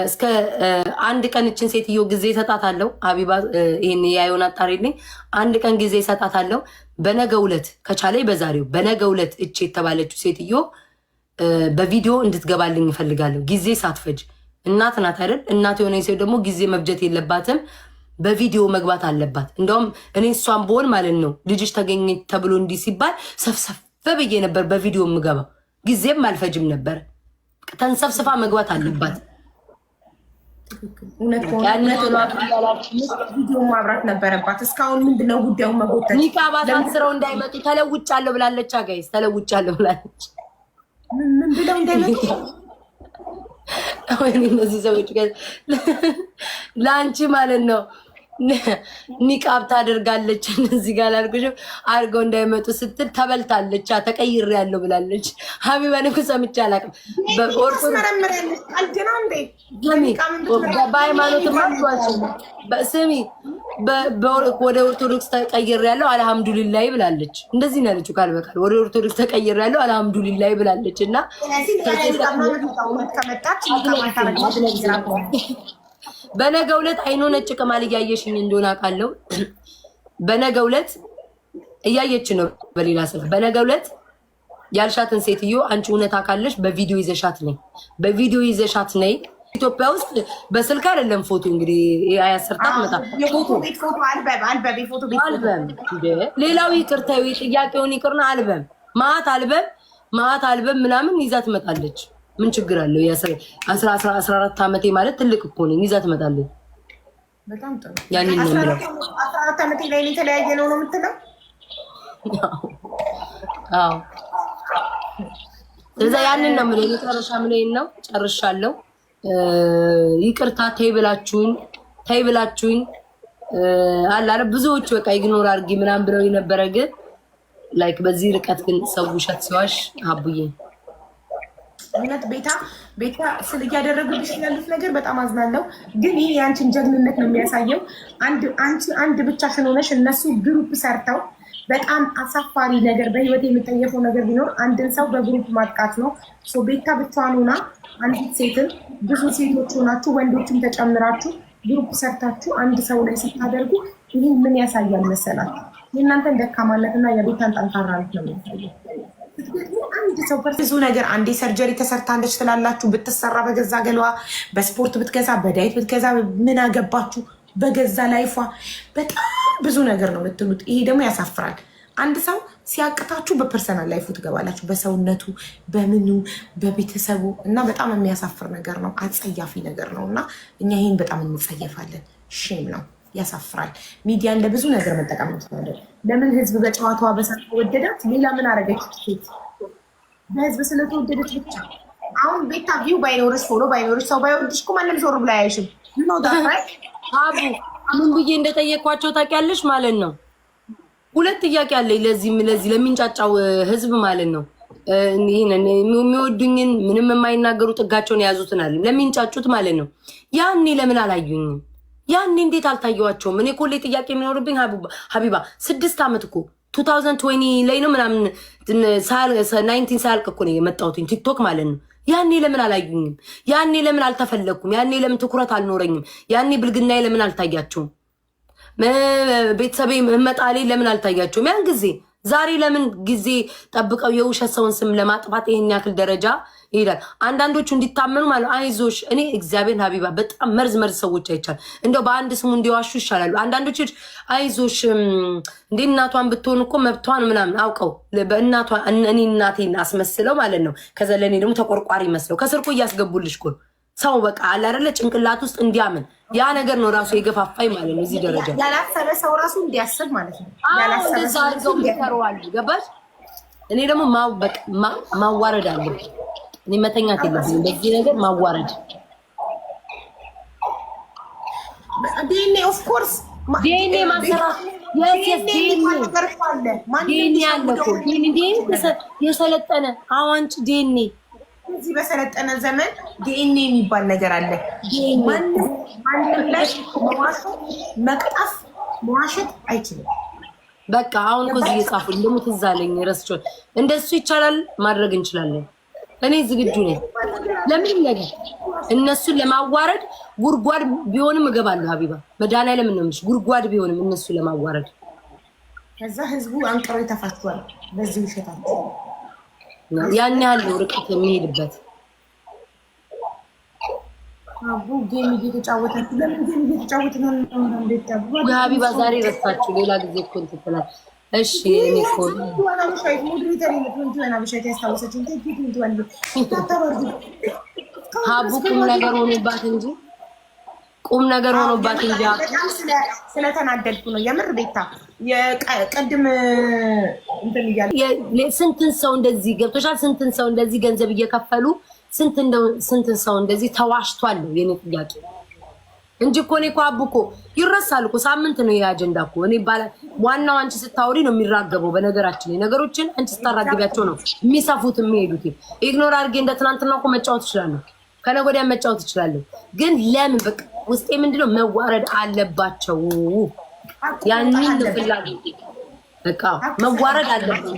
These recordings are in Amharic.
እስከ አንድ ቀን እችን ሴትዮ ጊዜ ሰጣታለሁ። ሀቢባ ይሄን ያዩን አጣሪልኝ። አንድ ቀን ጊዜ ሰጣታለሁ። በነገው ዕለት ከቻለኝ በዛሬው በነገው ዕለት እች የተባለችው ሴትዮ በቪዲዮ እንድትገባልኝ እፈልጋለሁ። ጊዜ ሳትፈጅ እናት ናት አይደል? እናት የሆነ ሰው ደግሞ ጊዜ መፍጀት የለባትም። በቪዲዮ መግባት አለባት። እንደውም እኔ እሷን ብሆን ማለት ነው ልጅሽ ተገኘ ተብሎ እንዲህ ሲባል ሰፍሰፍ ብዬ ነበር በቪዲዮ የምገባው። ጊዜም አልፈጅም ነበር። ተንሰፍስፋ መግባት አለባት። ቪዲዮ ማብራት ነበረባት። እስካሁን ምንድነው ጉዳዩ? መጎተት ኒቃባታን ስረው እንዳይመጡ ተለውጫለሁ ብላለች። ጋይስ ተለውጫለሁ ብላለች። ምን ብለው እንዳይመጡ ወይ እነዚህ ሰዎች ለአንቺ ማለት ነው ኒቃብ ታደርጋለች። እነዚህ ጋር ላልኩሽም አድርገው እንዳይመጡ ስትል ተበልታለች። ተቀይሬያለሁ ብላለች። ሀቢባን እኮ ሰምቼ አላውቅም። በሃይማኖትማ ስሚ ወደ ኦርቶዶክስ ተቀይሬያለሁ አልሐምዱሊላህ ብላለች። እንደዚህ ነው ያለችው ቃል በቃል ወደ ኦርቶዶክስ ተቀይሬያለሁ አልሐምዱሊላህ ብላለች። እና በነገው ዕለት አይኖ ነጭ ቅማል እያየሽኝ እንደሆነ አውቃለሁ። በነገው ዕለት እያየች ነው በሌላ ስልክ። በነገው ዕለት ያልሻትን ሴትዮ አንቺ እውነታ ካለሽ በቪዲዮ ይዘሻት ነይ፣ በቪዲዮ ይዘሻት ነይ። ኢትዮጵያ ውስጥ በስልክ አይደለም ፎቶ እንግዲህ ያሰርታት መጣ አልበም ሌላው ይቅርታዊ ጥያቄውን ይቅርና አልበም ማት አልበም ምናምን ይዛ ትመጣለች። ምን ችግር አለው? 14 ዓመቴ ማለት ትልቅ እኮ ነኝ። ይዛ ትመጣለች። በጣም ጥሩ። ያንን ነው የምለው። 14 ዓመቴ ላይ የተለያየ ነው የምትለው? አዎ። ስለዚህ ያንን ነው የምለው። የመጨረሻ ምለኝ ነው። ጨርሻለሁ። ይቅርታ ተይ ብላችሁኝ አለ አይደል? ብዙዎች በቃ ኢግኖር አድርጊ ምናምን ብለው የነበረ ግን ላይክ በዚህ ርቀት ግን ሰው ውሸት ሲዋሽ አቡዬ እውነት ቤታ ስል እያደረጉልሽ ያሉት ነገር በጣም አዝናለሁ። ግን ይሄ የአንቺን ጀግንነት ነው የሚያሳየው። አንድ ብቻሽን ሆነሽ እነሱ ግሩፕ ሰርተው በጣም አሳፋሪ ነገር በህይወት የሚጠየፈው ነገር ቢኖር አንድን ሰው በግሩፕ ማጥቃት ነው። ቤታ ብቻዋን ሆና አንዲት ሴትን ብዙ ሴቶች ሆናችሁ ወንዶችም ተጨምራችሁ ግሩፕ ሰርታችሁ አንድ ሰው ላይ ስታደርጉ ይህ ምን ያሳያል መሰላችሁ? የእናንተን ደካማነትና የቤታን ጠንካራነት ነው የሚያሳየው። አንድ ሰው ብዙ ነገር አንዴ ሰርጀሪ ተሰርታለች ትላላችሁ። ብትሰራ በገዛ ገለዋ በስፖርት ብትገዛ በዳይት ብትገዛ ምን አገባችሁ? በገዛ ላይፏ በጣም ብዙ ነገር ነው የምትሉት። ይሄ ደግሞ ያሳፍራል። አንድ ሰው ሲያቅታችሁ በፐርሰናል ላይፉ ትገባላችሁ፣ በሰውነቱ፣ በምኑ፣ በቤተሰቡ እና በጣም የሚያሳፍር ነገር ነው። አጸያፊ ነገር ነው እና እኛ ይህን በጣም እንጸየፋለን። ሼም ነው፣ ያሳፍራል። ሚዲያን ለብዙ ነገር መጠቀም እንችላለን። ለምን ህዝብ በጨዋታዋ በሳቅ ወደዳት? ሌላ ምን አረገች ሴት? በህዝብ ስለተወደደች ብቻ። አሁን ቤታ ቪው ባይኖርሽ ፎሎ ባይኖርሽ ሰው ባይወድሽ እኮ ማንም ዞር ብላ አያይሽም። አቡ ምን ብዬ እንደጠየኳቸው ታውቂያለሽ ማለት ነው። ሁለት ጥያቄ አለኝ ለዚህ ለሚንጫጫው ህዝብ ማለት ነው። የሚወዱኝን ምንም የማይናገሩ ጥጋቸውን የያዙትን አለ ለሚንጫጩት ማለት ነው። ያኔ ለምን አላዩኝም? ያኔ እንዴት አልታየዋቸውም? እኔ ኮሌ ጥያቄ የሚኖርብኝ ሀቢባ 6 ዓመት እኮ 2020 ላይ ነው ምናምን 19 ሳያልቅ እኮ ነው የመጣሁት ቲክቶክ ማለት ነው። ያኔ ለምን አላዩኝም? ያኔ ለምን አልተፈለኩም? ያኔ ለምን ትኩረት አልኖረኝም? ያኔ ብልግናዬ ለምን አልታያቸውም? ቤተሰቤ መጣሌ ለምን አልታያቸውም? ያን ጊዜ ዛሬ ለምን ጊዜ ጠብቀው የውሸት ሰውን ስም ለማጥፋት ይሄን ያክል ደረጃ ይሄዳል? አንዳንዶቹ እንዲታመኑ ማለት አይዞሽ። እኔ እግዚአብሔር ሀቢባ በጣም መርዝ ሰዎች አይቻል። እንደው በአንድ ስሙ እንዲዋሹ ይሻላሉ። አንዳንዶች አይዞሽ እንዴ እናቷን ብትሆን እኮ መብቷን ምናምን አውቀው በእናቷ እኔ እናቴን አስመስለው ማለት ነው። ከዛ ለእኔ ደግሞ ተቆርቋሪ መስለው ከስር እኮ እያስገቡልሽ እኮ ሰው በቃ አለ አይደለ ጭንቅላት ውስጥ እንዲያምን ያ ነገር ነው ራሱ የገፋፋኝ ማለት ነው። እዚህ ደረጃ ያላሰበ ሰው ራሱ እንዲያስብ ማለት ነው። እንደዛ አድርገው ይሰሩዋል። ገባሽ? እኔ ደግሞ ማዋረድ አለብኝ። እኔ መተኛት የለብኝም በዚህ ነገር ማዋረድ። ዲኤንኤ ኦፍ ኮርስ ዲኤንኤ ማሰራት ዲኤንኤ አለ እኮ ዲኤንኤ የሰለጠነ አዋንጭ ዲኤንኤ እዚህ በሰለጠነ ዘመን ዲኤንኤ የሚባል ነገር አለ። ማንም ላይ መቅጣፍ መዋሸት አይችልም። በቃ አሁን እኮ እዚህ እየጻፉልኝ ደግሞ ትዝ አለኝ ረስቼው። እንደሱ ይቻላል ማድረግ እንችላለን። እኔ ዝግጁ ነኝ ለምን ነገር እነሱን ለማዋረድ ጉድጓድ ቢሆንም እገባለሁ። ሀቢባ መድኃኒዓለም ነው የምልሽ፣ ጉድጓድ ቢሆንም እነሱን ለማዋረድ። ከዛ ህዝቡ አንቀሮ ተፋቷል በዚህ ውሸታቸው። ያን ያህል ርቀት የሚሄድበት አቡ ጌም እየተጫወታችሁ ለምን ጌም እየተጫወትን ነው? እንዴት ሀቢባ ዛሬ ረሳችሁ፣ ሌላ ጊዜ እኮ እንትን ትላለች። እሺ እኔ እኮ ሀቡ ቁም ነገር ሆኖባት እንጂ ቁም ነገር ሆኖባት እንጂ ስለተናደድኩ ነው የምር። ቤታ የቀድም እንትን እያለ ስንትን ሰው እንደዚህ ገብቶሻል። ስንትን ሰው እንደዚህ ገንዘብ እየከፈሉ ስንትን ሰው እንደዚህ ተዋሽቷል ነው የኔ ጥያቄ እንጂ እኮ እኔ እኮ አቡ እኮ ይረሳል እኮ ሳምንት ነው የአጀንዳ እኮ እኔ ይባላል። ዋናው አንቺ ስታወሪ ነው የሚራገበው። በነገራችን ላይ ነገሮችን አንቺ ስታራግቢያቸው ነው የሚሰፉት የሚሄዱት። ኢግኖር አድርጌ እንደ ትናንትና እኮ መጫወት እችላለሁ፣ ከነገ ወዲያ መጫወት እችላለሁ። ግን ለምን በቃ ውስጤ ምንድነው መዋረድ አለባቸው። ያንን ነው ፍላጎት። በቃ መዋረድ አለባቸው፣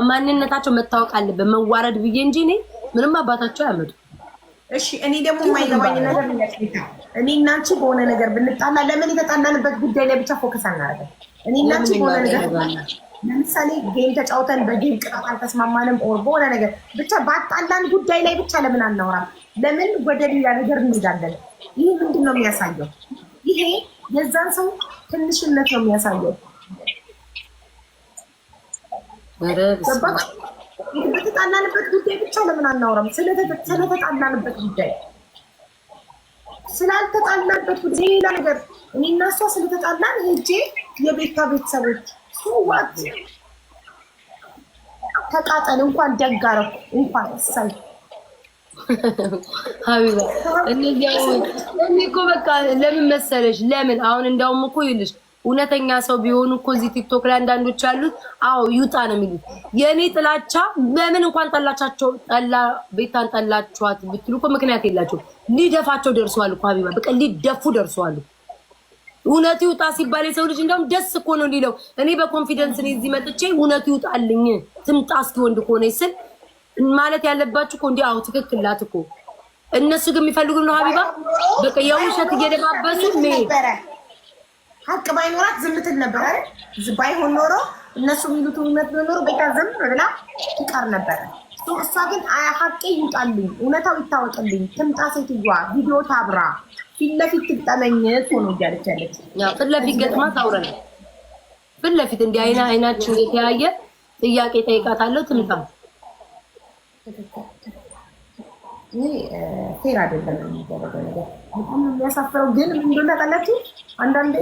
ማንነታቸው መታወቅ አለበት። መዋረድ ብዬ እንጂ እኔ ምንም አባታቸው ያመጡ። እሺ እኔ ደግሞ የማይገባኝ ነገር እኔ እና አንቺ በሆነ ነገር ብንጣላ ለምን የተጣላንበት ጉዳይ ላይ ብቻ ፎከስ አናደርግም? እኔ እና አንቺ በሆነ ነገር ለምሳሌ ጌም ተጫውተን በጌም ቅጣት አልተስማማንም፣ ኦር በሆነ ነገር ብቻ ባጣላን ጉዳይ ላይ ብቻ ለምን አናወራም? ለምን ወደ ሌላ ነገር እንሄዳለን? ይህ ምንድን ነው የሚያሳየው? ይሄ የዛን ሰው ትንሽነት ነው የሚያሳየው። በተጣላንበት ጉዳይ ብቻ ለምን አናወራም? ስለተጣላንበት ጉዳይ ስላልተጣላንበት ጉዳይ ሌላ ነገር እኔ እና እሷ ስለተጣላን ሄጄ የቤታ ቤተሰቦች ዋት ተቃጠል እንኳን ደግ አደረኩ እንኳን እሳይ ሀቢባ እኔ እኮ በቃ ለምን መሰለሽ ለምን አሁን እንዳውም እኮ ይልሽ እውነተኛ ሰው ቢሆኑ እኮ እዚህ ቲክቶክ ላይ አንዳንዶች አሉት። አዎ ይውጣ ነው የሚሉት። የኔ ጥላቻ በምን እንኳን ጠላቻቸው ቤታን ጠላችኋት ብትሉ እኮ ምክንያት የላቸው። ሊደፋቸው ደርሰዋል እኮ ሀቢባ በቃ ሊደፉ ደርሰዋል። እውነቱ ይውጣ ሲባል የሰው ልጅ እንደውም ደስ እኮ ነው ሊለው። እኔ በኮንፊደንስ ነው እዚህ መጥቼ እውነቱ ይውጣልኝ ትምጣ እስኪ ወንድ ከሆነ ስል ማለት ያለባችሁ እኮ እንዴ አዎ ትክክል ላት እኮ እነሱ ግን የሚፈልጉ ነው ሀቢባ በቃ የውሸት እየደባበሱ ነበረ። ሀቅ ባይኖራት ዝም ትል ነበር አይደል? ባይሆን ኖሮ እነሱ የሚሉት እውነት ኖሮ በቃ ዝም ብላ ትቀር ነበረ። እሷ ግን ሀቄ ይውጣልኝ፣ እውነታው ይታወቅልኝ፣ ትምጣ ሴትዮዋ ቪዲዮ ታብራ፣ ፊት ለፊት ትግጠመኝ እኮ ነው እያለች ያለች። ፊት ለፊት ገጥማ ታውረን ፊት ለፊት እንዲህ አይናችን የተያየ ጥያቄ ጠይቃታለሁ ትምጣ። ፌር አይደለም የሚደረገው ነገር በጣም የሚያሳፍረው። ግን ምን እንደሆነ ታውቃላችሁ? አንዳንዴ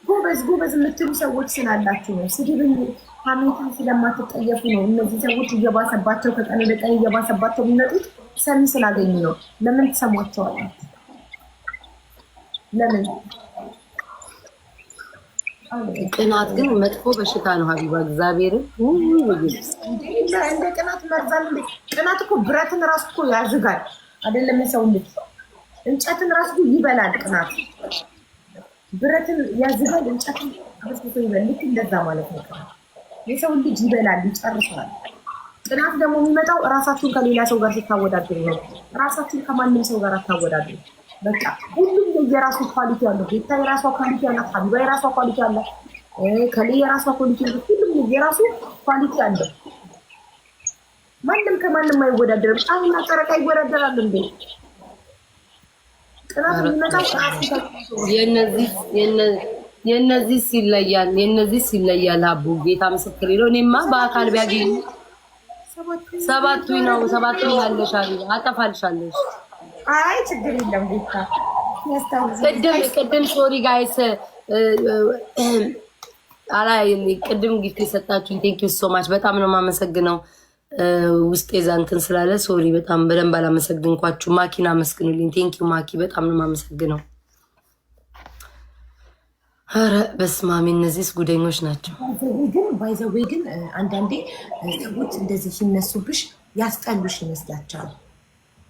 ጎበዝ የምትሉ ሰዎች ስላላችሁ ነው፣ ስድብን ሀሜትን ስለማትጠየፉ ነው። እነዚህ ሰዎች እየባሰባቸው ከቀን ወደ ቀን እየባሰባቸው የሚመጡት ሰሚ ስላገኙ ነው። ለምን ትሰሟቸዋላችሁ? ለምን? ቅናት ግን መጥፎ በሽታ ነው ሀቢባ እግዚአብሔርን እንደ ቅናት መርዛል። ቅናት እኮ ብረትን ራሱ እኮ ያዝጋል አይደለም? የሰው ልጅ እንጨትን ራሱ ይበላል። ቅናት ብረትን ያዝጋል፣ እንጨትን አብስቶ ይበላል። ልክ እንደዛ ማለት ነው። የሰው ልጅ ይበላል፣ ይጨርሳል። ቅናት ደግሞ የሚመጣው ራሳችሁን ከሌላ ሰው ጋር ስታወዳድሩ ነው። ራሳችሁን ከማንም ሰው ጋር አታወዳድሩ። በቃ ሁሉም የራሱ ኳሊቲ አለው። ቤታ የራሷ ኳሊቲ አላት፣ ሀቢባ የራሷ ኳሊቲ አላት፣ ከሌ የራሷ ኳሊቲ አላት። ሁሉም የራሱ ኳሊቲ አለው። ማንም ከማንም አይወዳደርም። ፀሐይና ጨረቃ ይወዳደራሉ እንዴ? ቅናት የሚመጣው የእነዚህ ሲለያል። አቡ ጌታ ምስክር ነው። እኔማ በአካል ቢያገኝ ሰባቱ ያለሽ አጠፋልሻለሽ። አይ ችግር የለም ቤታ ቅድም ሶሪ ጋይስ ቅድም ጊፍት የሰጣችሁኝ ቴንኪው ሶ ማች በጣም ነው የማመሰግነው። ውስጤ ዛንትን ስላለ ሶሪ በጣም በደንብ አላመሰግንኳችሁ። ማኪን አመስግኑልኝ። ቴንኪው ማኪ በጣም ነው የማመሰግነው። ኧረ በስመ አብ እነዚህስ ጉደኞች ናቸው። ባይዘዌ ግን አንዳንዴ ሰዎች እንደዚህ ሲነሱብሽ ያስጠሉሽ ይመስላቸዋል።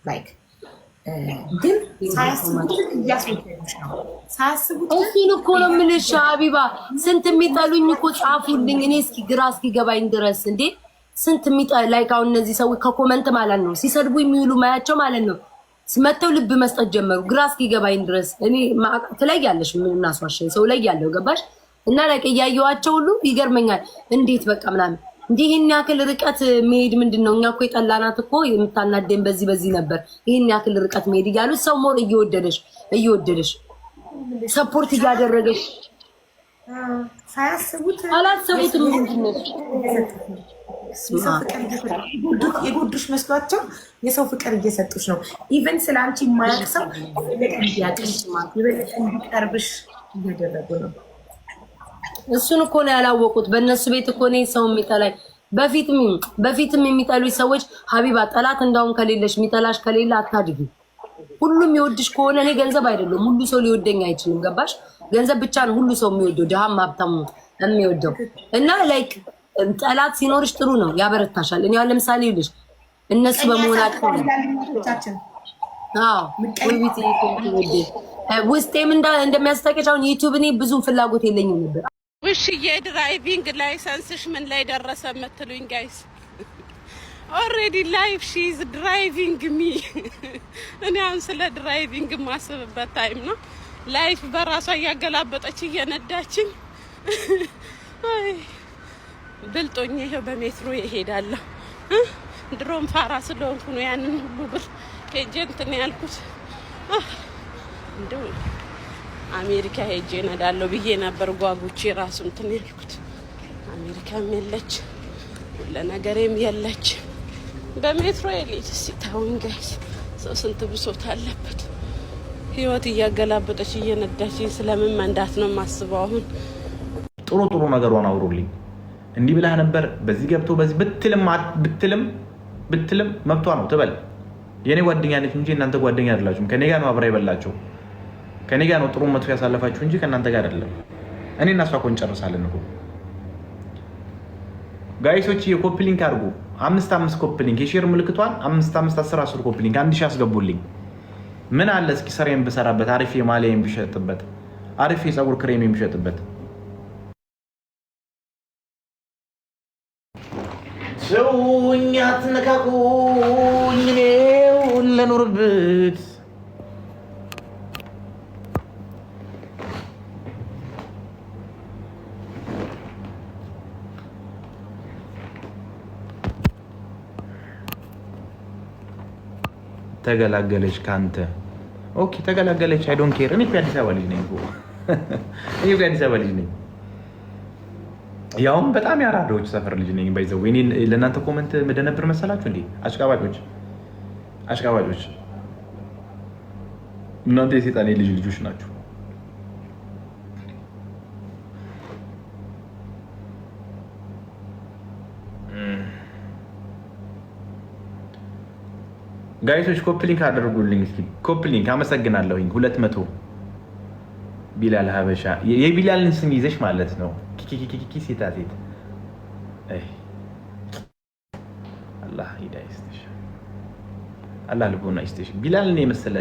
ላይክ ግን ሳያስቡት እያስወደዱሽ ነው። ሳያስቡት እሱን እኮ ነው የምልሽ ሀቢባ። ስንት የሚጠሉኝ እኮ ጻፉልኝ። እኔ ግራ እስኪገባኝ ድረስ እንዴ ስንት ላይክ አሁን እነዚህ ሰዎች ከኮመንት ማለት ነው ሲሰድቡ የሚውሉ ማያቸው ማለት ነው መተው ልብ መስጠት ጀመሩ። ግራ እስኪገባኝ ድረስ እኔ ትለያለሽ ምን እናስዋሸኝ ሰው ላይ ያለው ገባሽ እና ላይክ እያየኋቸው ሁሉ ይገርመኛል። እንዴት በቃ ምናምን እንዲህ ይህን ያክል ርቀት መሄድ ምንድነው? እኛ እኮ የጠላናት እኮ የምታናደን በዚህ ነበር። ይህን ያክል ርቀት መሄድ እያሉት ሰው ሞር እየወደደሽ ሰፖርት እያደረገሽ ሳያስቡት አላሰቡትም። ምንድነው የጎዱሽ መስሏቸው የሰው ፍቅር እየሰጡሽ ነው። ኢቨን ስለ አንቺ የማያውቅ ሰው እንዲቀርብሽ እያደረጉ ነው። እሱን እኮ ነው ያላወቁት። በእነሱ ቤት እኮ ነው ሰው የሚጠላኝ። በፊትም የሚጠሉኝ ሰዎች ሀቢባ ጠላት እንዳውም ከሌለሽ የሚጠላሽ ከሌለ አታድጊ። ሁሉም ይወድሽ ከሆነ እኔ ገንዘብ አይደለም ሁሉ ሰው ሊወደኝ አይችልም። ገባሽ? ገንዘብ ብቻ ነው ሁሉ ሰው የሚወደው ድሃም ሀብታም የሚወደው እና ላይክ ጠላት ሲኖርሽ ጥሩ ነው ያበረታሻል። እኔ አሁን ለምሳሌ ይልሽ እነሱ በመሆናቸው ውስጤም እንደሚያስታውቅሽ አሁን ዩቲዩብ እኔ ብዙም ፍላጎት የለኝም ነበር። ውሽዬ ድራይቪንግ ላይሰንስሽ ምን ላይ ደረሰ የምትሉኝ ጋይስ ኦልሬዲ ላይፍ ሺዝ ድራይቪንግ ሚ እኔ አሁን ስለ ድራይቪንግ ማስብበት ታይም ነው። ላይፍ በራሷ እያገላበጠች እየነዳችኝ ብልጦኝ ይሄው በሜትሮ ይሄዳለሁ። ድሮም ፋራ ስለሆንኩ ነው ያንን ሁሉ ብር ሄጄ እንትን ያልኩት። እንደው አሜሪካ ሄጄ እነዳለሁ ብዬ ነበር ጓጉቼ ራሱ እንትን ያልኩት። አሜሪካም የለች ለነገሬም የለች። በሜትሮ የሌት ሲታውን ጋይስ ሰው ስንት ብሶት አለበት። ህይወት እያገላበጠች እየነዳችኝ ስለምን መንዳት ነው የማስበው። አሁን ጥሩ ነገሯን አውሩልኝ። እንዲህ ብላ ነበር በዚህ ገብቶ በዚህ ብትልም መብቷ ነው ትበል። የኔ ጓደኛ ነች እንጂ እናንተ ጓደኛ አይደላችሁም። ከኔ ጋር ነው አብራ ይበላችሁ። ከኔ ጋር ነው ጥሩ መጥፎ ያሳለፋችሁ እንጂ ከእናንተ ጋር አይደለም። እኔ እና እሷ እኮ እንጨርሳለን እኮ ጋይሶች። የኮፒ ሊንክ አድርጉ 5 ኮፒ ሊንክ የሼር ምልክቷን 5 10 ኮፒ ሊንክ 1000 አስገቡልኝ። ምን አለ እስኪ ስራዬን ብሰራበት አሪፍ የማሊያዬን ብሸጥበት አሪፍ የፀጉር ክሬም ብሸጥበት። ሰውኛ አትነካኩኝ እኔው ልኑርበት። ተገላገለች ካንተ ኦኬ ተገላገለች። አይ ዶንት ኬር። እኔ የአዲስ አበባ ልጅ ነኝ እኮ እኔ የአዲስ አበባ ልጅ ነኝ። ያውም በጣም ያራዶች ሰፈር ልጅ ነኝ። ባይዘው እኔ ለእናንተ ኮመንት መደነብር መሰላችሁ እንዴ? አሽቃባጮች እናንተ የሰይጣኔ ልጆች ናችሁ። ጋይሶች ኮፒ ሊንክ አድርጉልኝ እስኪ ኮፒ ሊንክ። አመሰግናለሁኝ 200 ቢላል ሀበሻ የቢላልን ስም ይዘሽ ማለት ነው። ኪኪኪኪ ሴት አላህ ሂዳያ ይስጥሽ፣ አላህ ልቦና ይስጥሽ። ቢላልን የመሰለ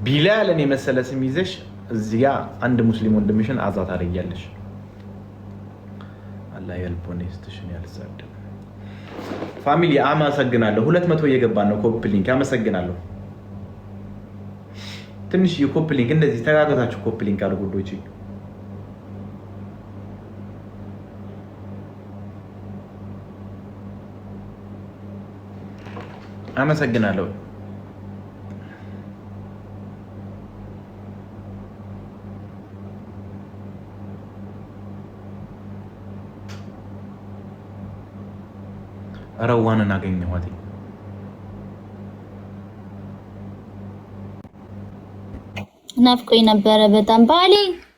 ቢላልን የመሰለ ስም ይዘሽ እዚህ ጋር አንድ ሙስሊም ወንድምሽን አዛ ታደርጊያለሽ። አላህ የልቦና ይስጥሽ። ያልሳደብ ፋሚሊ አመሰግናለሁ። 200 እየገባን ነው። ኮፒ ሊንክ አመሰግናለሁ። ትንሽ የኮፒ ሊንክ እንደዚህ ተጋግዛችሁ ኮፒ ሊንክ አድርጉ ጉዶች። አመሰግናለሁ። ረዋንን አገኘኋት። ናፍቆኝ ነበረ በጣም። ባሌ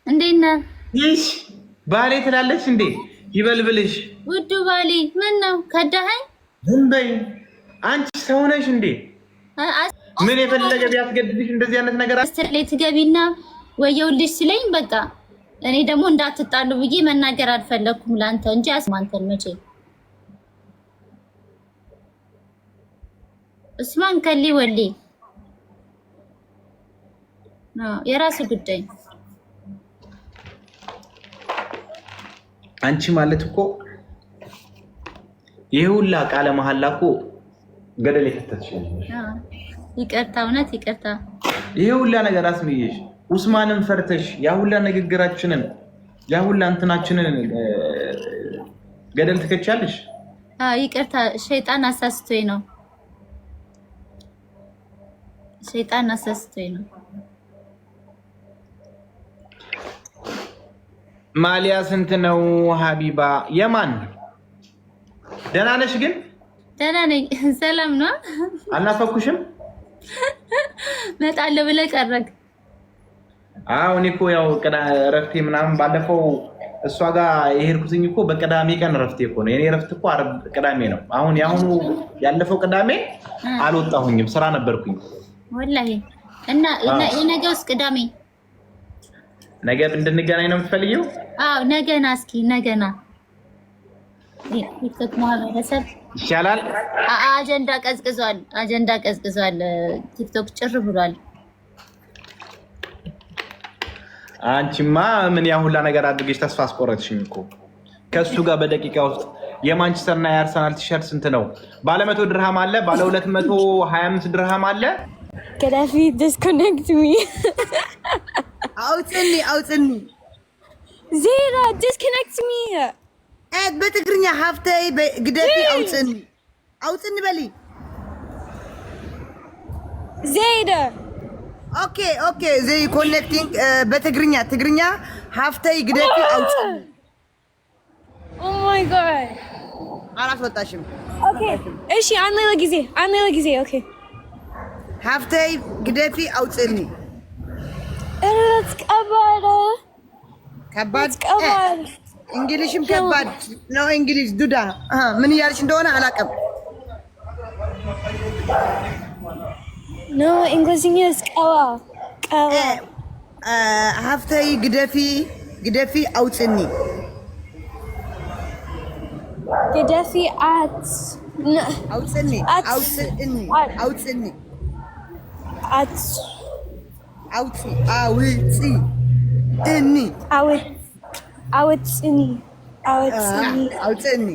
እንዴት ነህ? ይሽ ባሌ ትላለች እንዴ? ይበልብልሽ ውዱ ባሌ። ምን ነው ከዳኸኝ? ዝም በይ አንቺ ሰው ነሽ እንዴ? ምን የፈለገ ቢያስገድድሽ እንደዚህ አይነት ነገር ላይ ትገቢና ወየውልሽ ሲለኝ በቃ እኔ ደግሞ እንዳትጣሉ ብዬ መናገር አልፈለኩም ላንተ እንጂ አስማንተን መቼ እስማን ከሊ ወሊ የራስ ጉዳይ። አንቺ ማለት እኮ ይሄ ሁላ ቃለ መሐላ እኮ ገደል የከተትሽ ይቅርታ እውነት ይቅርታ ይሄ ሁላ ነገር አስምዬሽ ኡስማንን ፈርተሽ ያ ሁላ ንግግራችንን ያ ሁላ እንትናችንን ገደል ትከቻለሽ ይቅርታ ሸይጣን አሳስቶኝ ነው ማሊያ ስንት ነው ሀቢባ የማን ደህና ነሽ ግን ደህና ነኝ ሰላም ነው አልናፈኩሽም መጣለ ብለህ ቀረክ እኔ እኮ ያው እረፍቴ ምናምን ባለፈው እሷ ጋር የሄድኩትኝ እኮ በቅዳሜ ቀን እረፍቴ እኮ ነው የኔ እረፍት እኮ ቅዳሜ ነው አሁን ያሁኑ ያለፈው ቅዳሜ አልወጣሁኝም ስራ ነበርኩኝ ወላሂ እና የነገውስ ቅዳሜ ነገ እንድንገናኝ ነው የምትፈልጊው ነገና እስኪ ነገና ቲክቶክ ማህበረሰብ ይሻላል አጀንዳ ቀዝቅዟል ቲክቶክ ጭር ብሏል አንቺማ ምን ያ ሁላ ነገር አድርገሽ ተስፋ አስቆረጥሽኝ እኮ ከሱ ጋር በደቂቃ ውስጥ የማንቸስተር እና የአርሰናል ቲሸርት ስንት ነው ባለ 100 ድርሃም አለ ባለ 225 ድርሃም አለ ገዳፊ ዲስኮኔክት ሚ አውጥኒ ዜራ ዲስኮኔክት ሚ በትግርኛ ሀፍተይ ግደፊ አውጥኒ በሊ ዜዳ ኦኬ ዘይ ኮኔክቲንግ በትግርኛ ሀፍተይ ግደፊ አውጥኒ ኦ ማይ ጋድ አላስወጣሽም ኦኬ እሺ አንሌላ ጊዜ ኦኬ ሀፍተይ ግደፊ አውጥኒ ከባድ እንግሊሽም ከባድ ነው እንግሊሽ ዱዳ ምን እያልሽ እንደሆነ አላውቅም ኖ እንግሊዝኛ ስቀዋ ሀፍተይ ግደፊ አውጥኒ ገዳፊ አውጥኒ አውጥኒ